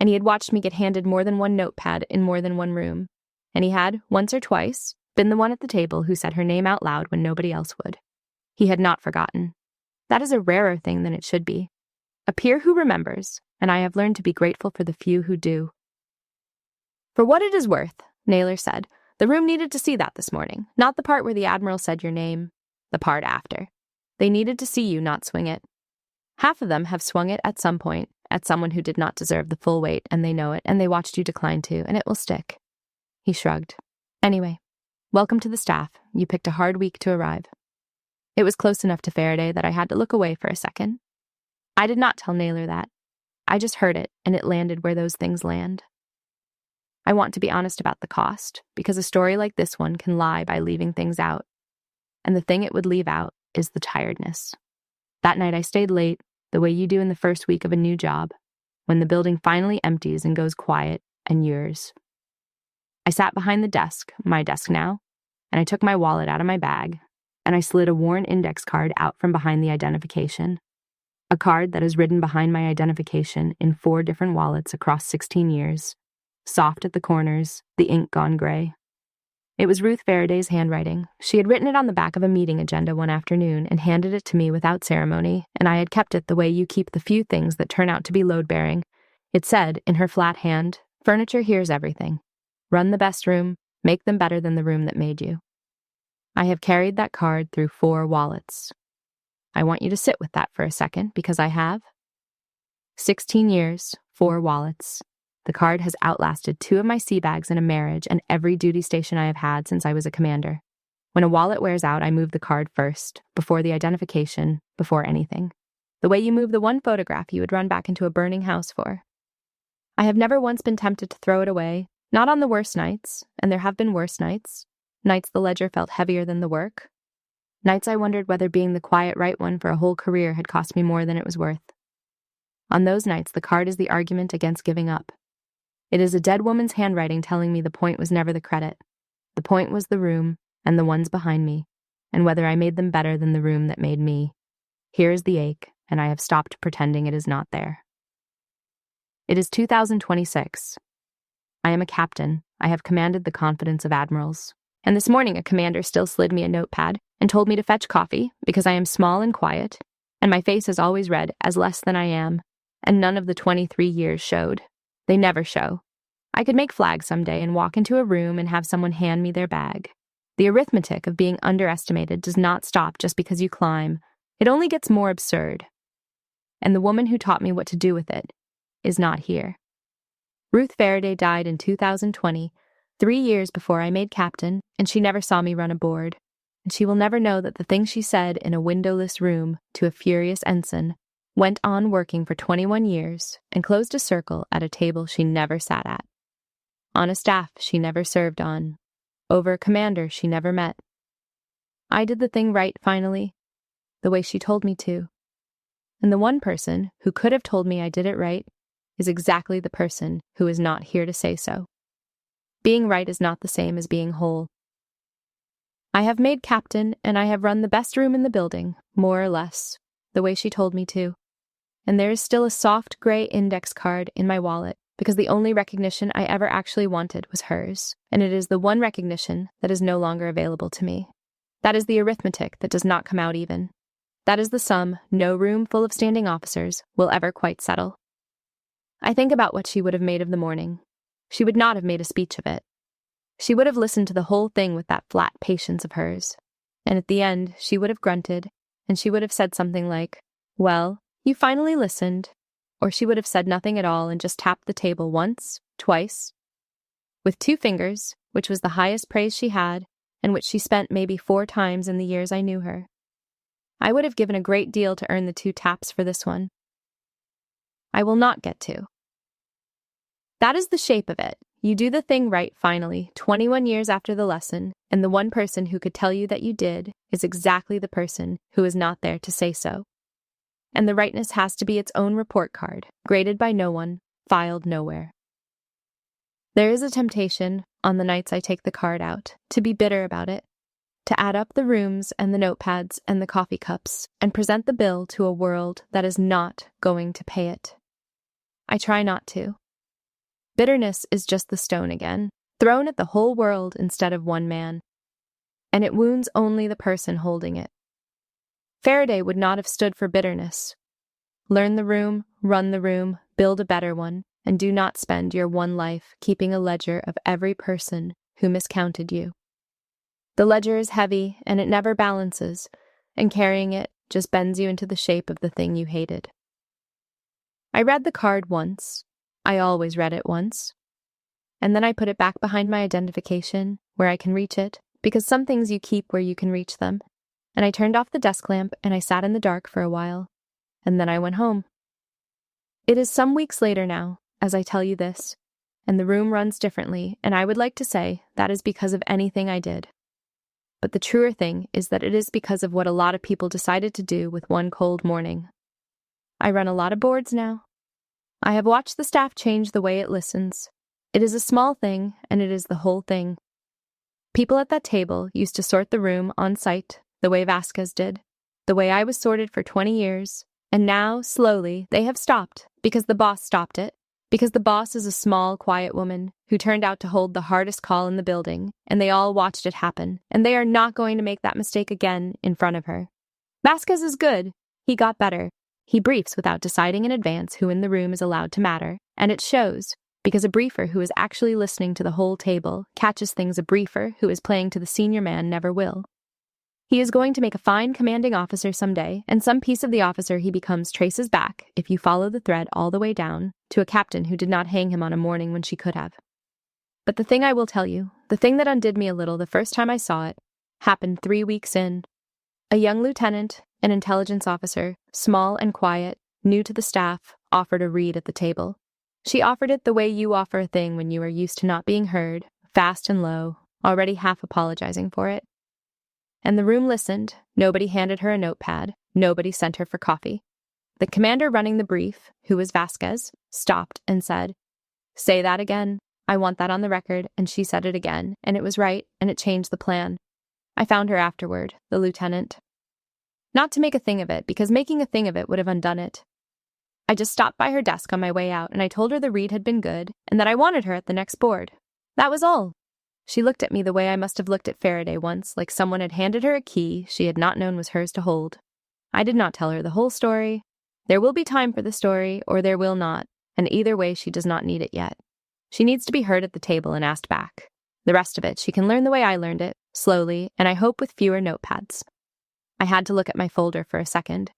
and he had watched me get handed more than one notepad in more than one room, and he had, once or twice, been the one at the table who said her name out loud when nobody else would. He had not forgotten. That is a rarer thing than it should be. A peer who remembers, and I have learned to be grateful for the few who do. For what it is worth, Naylor said, the room needed to see that this morning, not the part where the Admiral said your name, the part after. They needed to see you not swing it. Half of them have swung it at some point, at someone who did not deserve the full weight, and they know it, and they watched you decline to, and it will stick. He shrugged. Anyway, welcome to the staff. You picked a hard week to arrive. It was close enough to Faraday that I had to look away for a second. I did not tell Naylor that. I just heard it, and it landed where those things land. I want to be honest about the cost, because a story like this one can lie by leaving things out. And the thing it would leave out is the tiredness. That night I stayed late, the way you do in the first week of a new job, when the building finally empties and goes quiet, and yours. I sat behind the desk, my desk now, and I took my wallet out of my bag, and I slid a worn index card out from behind the identification. A card that has ridden behind my identification in 4 different wallets across 16 years. Soft at the corners, the ink gone gray. It was Ruth Faraday's handwriting. She had written it on the back of a meeting agenda one afternoon and handed it to me without ceremony, and I had kept it the way you keep the few things that turn out to be load-bearing. It said, in her flat hand, "Furniture here's everything. Run the best room, make them better than the room that made you." I have carried that card through 4 wallets. I want you to sit with that for a second, because I have. 16 years, 4 wallets. The card has outlasted 2 of my sea bags in a marriage and every duty station I have had since I was a commander. When a wallet wears out, I move the card first, before the identification, before anything. The way you move the one photograph you would run back into a burning house for. I have never once been tempted to throw it away, not on the worst nights, and there have been worse nights. Nights the ledger felt heavier than the work. Nights I wondered whether being the quiet right one for a whole career had cost me more than it was worth. On those nights, the card is the argument against giving up. It is a dead woman's handwriting telling me the point was never the credit. The point was the room and the ones behind me, and whether I made them better than the room that made me. Here is the ache, and I have stopped pretending it is not there. It is 2026. I am a captain. I have commanded the confidence of admirals. And this morning a commander still slid me a notepad and told me to fetch coffee because I am small and quiet, and my face is always read as less than I am, and none of the 23 years showed. They never show. I could make flags someday and walk into a room and have someone hand me their bag. The arithmetic of being underestimated does not stop just because you climb. It only gets more absurd. And the woman who taught me what to do with it is not here. Ruth Faraday died in 2020, 3 years before I made captain, and she never saw me run a board. And she will never know that the thing she said in a windowless room to a furious ensign went on working for 21 years and closed a circle at a table she never sat at, on a staff she never served on, over a commander she never met. I did the thing right finally, the way she told me to. And the one person who could have told me I did it right is exactly the person who is not here to say so. Being right is not the same as being whole. I have made captain, and I have run the best room in the building, more or less, the way she told me to. And there is still a soft gray index card in my wallet, because the only recognition I ever actually wanted was hers, and it is the one recognition that is no longer available to me. That is the arithmetic that does not come out even. That is the sum no room full of standing officers will ever quite settle. I think about what she would have made of the morning. She would not have made a speech of it. She would have listened to the whole thing with that flat patience of hers. And at the end, she would have grunted, and she would have said something like, "Well, you finally listened." Or she would have said nothing at all and just tapped the table once, twice, with 2 fingers, which was the highest praise she had, and which she spent maybe 4 times in the years I knew her. I would have given a great deal to earn the 2 taps for this one. I will not get to. That is the shape of it. You do the thing right finally, 21 years after the lesson, and the one person who could tell you that you did is exactly the person who is not there to say so. And the rightness has to be its own report card, graded by no one, filed nowhere. There is a temptation, on the nights I take the card out, to be bitter about it, to add up the rooms and the notepads and the coffee cups and present the bill to a world that is not going to pay it. I try not to. Bitterness is just the stone again, thrown at the whole world instead of one man. And it wounds only the person holding it. Faraday would not have stood for bitterness. Learn the room, run the room, build a better one, and do not spend your one life keeping a ledger of every person who miscounted you. The ledger is heavy, and it never balances, and carrying it just bends you into the shape of the thing you hated. I read the card once. I always read it once. And then I put it back behind my identification, where I can reach it, because some things you keep where you can reach them. And I turned off the desk lamp, and I sat in the dark for a while. And then I went home. It is some weeks later now, as I tell you this, and the room runs differently, and I would like to say that is because of anything I did. But the truer thing is that it is because of what a lot of people decided to do with one cold morning. I run a lot of boards now. I have watched the staff change the way it listens. It is a small thing, and it is the whole thing. People at that table used to sort the room on site, the way Vasquez did, the way I was sorted for 20 years, and now, slowly, they have stopped, because the boss stopped it, because the boss is a small, quiet woman who turned out to hold the hardest call in the building, and they all watched it happen, and they are not going to make that mistake again in front of her. Vasquez is good. He got better. He briefs without deciding in advance who in the room is allowed to matter, and it shows, because a briefer who is actually listening to the whole table catches things a briefer who is playing to the senior man never will. He is going to make a fine commanding officer someday, and some piece of the officer he becomes traces back, if you follow the thread all the way down, to a captain who did not hang him on a morning when she could have. But the thing I will tell you, the thing that undid me a little the first time I saw it, happened 3 weeks in. A young lieutenant, an intelligence officer, small and quiet, new to the staff, offered a read at the table. She offered it the way you offer a thing when you are used to not being heard, fast and low, already half apologizing for it. And the room listened. Nobody handed her a notepad. Nobody sent her for coffee. The commander running the brief, who was Vasquez, stopped and said, "Say that again. I want that on the record." And she said it again, and it was right, and it changed the plan. I found her afterward, the lieutenant. Not to make a thing of it, because making a thing of it would have undone it. I just stopped by her desk on my way out, and I told her the read had been good, and that I wanted her at the next board. That was all. She looked at me the way I must have looked at Faraday once, like someone had handed her a key she had not known was hers to hold. I did not tell her the whole story. There will be time for the story, or there will not, and either way she does not need it yet. She needs to be heard at the table and asked back. The rest of it she can learn the way I learned it, slowly, and I hope with fewer notepads. I had to look at my folder for a second.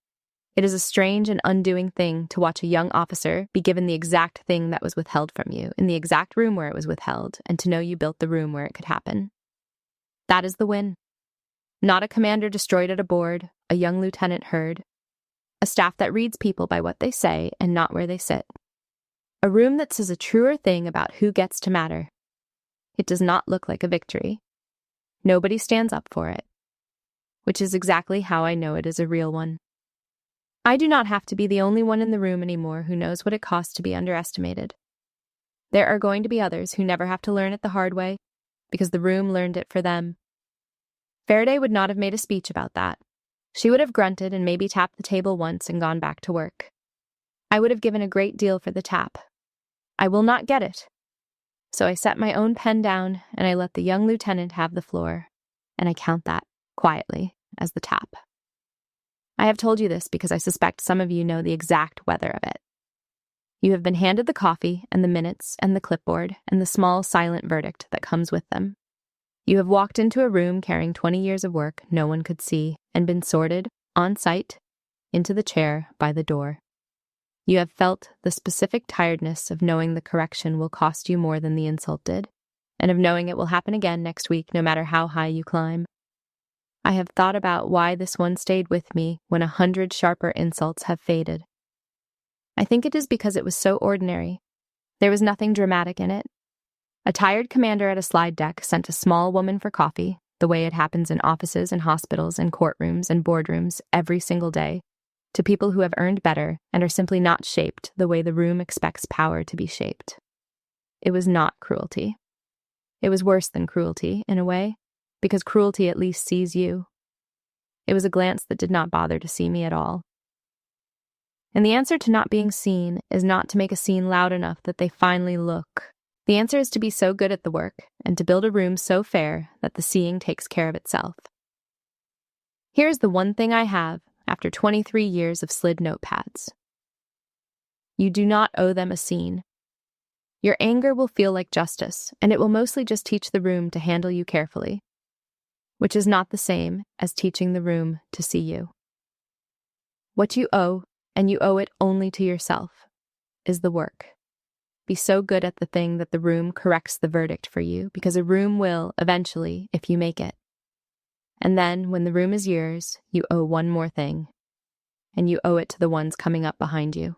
It is a strange and undoing thing to watch a young officer be given the exact thing that was withheld from you, in the exact room where it was withheld, and to know you built the room where it could happen. That is the win. Not a commander destroyed at a board, a young lieutenant heard. A staff that reads people by what they say and not where they sit. A room that says a truer thing about who gets to matter. It does not look like a victory. Nobody stands up for it. Which is exactly how I know it is a real one. I do not have to be the only one in the room anymore who knows what it costs to be underestimated. There are going to be others who never have to learn it the hard way, because the room learned it for them. Faraday would not have made a speech about that. She would have grunted and maybe tapped the table once and gone back to work. I would have given a great deal for the tap. I will not get it. So I set my own pen down and I let the young lieutenant have the floor, and I count that, quietly, as the tap. I have told you this because I suspect some of you know the exact weather of it. You have been handed the coffee and the minutes and the clipboard and the small silent verdict that comes with them. You have walked into a room carrying 20 years of work no one could see and been sorted, on site, into the chair by the door. You have felt the specific tiredness of knowing the correction will cost you more than the insult did, and of knowing it will happen again next week no matter how high you climb. I have thought about why this one stayed with me when 100 sharper insults have faded. I think it is because it was so ordinary. There was nothing dramatic in it. A tired commander at a slide deck sent a small woman for coffee, the way it happens in offices and hospitals and courtrooms and boardrooms every single day, to people who have earned better and are simply not shaped the way the room expects power to be shaped. It was not cruelty. It was worse than cruelty, in a way, because cruelty at least sees you. It was a glance that did not bother to see me at all. And the answer to not being seen is not to make a scene loud enough that they finally look. The answer is to be so good at the work and to build a room so fair that the seeing takes care of itself. Here's the one thing I have after 23 years of slid notepads. You do not owe them a scene. Your anger will feel like justice, and it will mostly just teach the room to handle you carefully, which is not the same as teaching the room to see you. What you owe, and you owe it only to yourself, is the work. Be so good at the thing that the room corrects the verdict for you, because a room will, eventually, if you make it. And then, when the room is yours, you owe one more thing, and you owe it to the ones coming up behind you.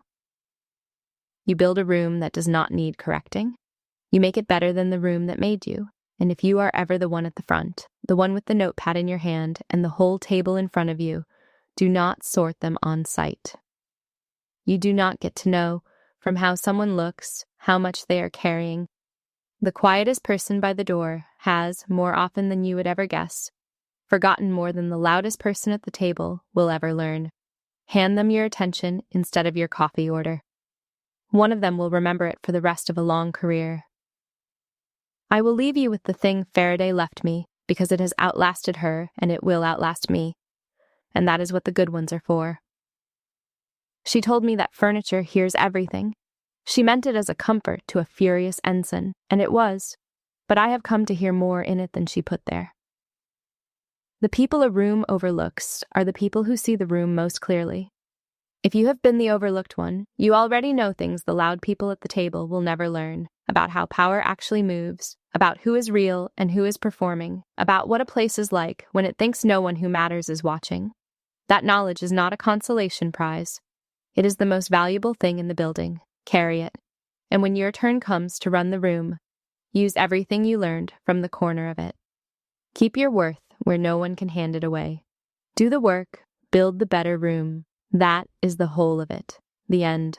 You build a room that does not need correcting. You make it better than the room that made you. And if you are ever the one at the front, the one with the notepad in your hand and the whole table in front of you, do not sort them on sight. You do not get to know, from how someone looks, how much they are carrying. The quietest person by the door has, more often than you would ever guess, forgotten more than the loudest person at the table will ever learn. Hand them your attention instead of your coffee order. One of them will remember it for the rest of a long career. I will leave you with the thing Faraday left me, because it has outlasted her and it will outlast me. And that is what the good ones are for. She told me that furniture hears everything. She meant it as a comfort to a furious ensign, and it was, but I have come to hear more in it than she put there. The people a room overlooks are the people who see the room most clearly. If you have been the overlooked one, you already know things the loud people at the table will never learn, about how power actually moves, about who is real and who is performing, about what a place is like when it thinks no one who matters is watching. That knowledge is not a consolation prize. It is the most valuable thing in the building. Carry it. And when your turn comes to run the room, use everything you learned from the corner of it. Keep your worth where no one can hand it away. Do the work, build the better room. That is the whole of it. The end.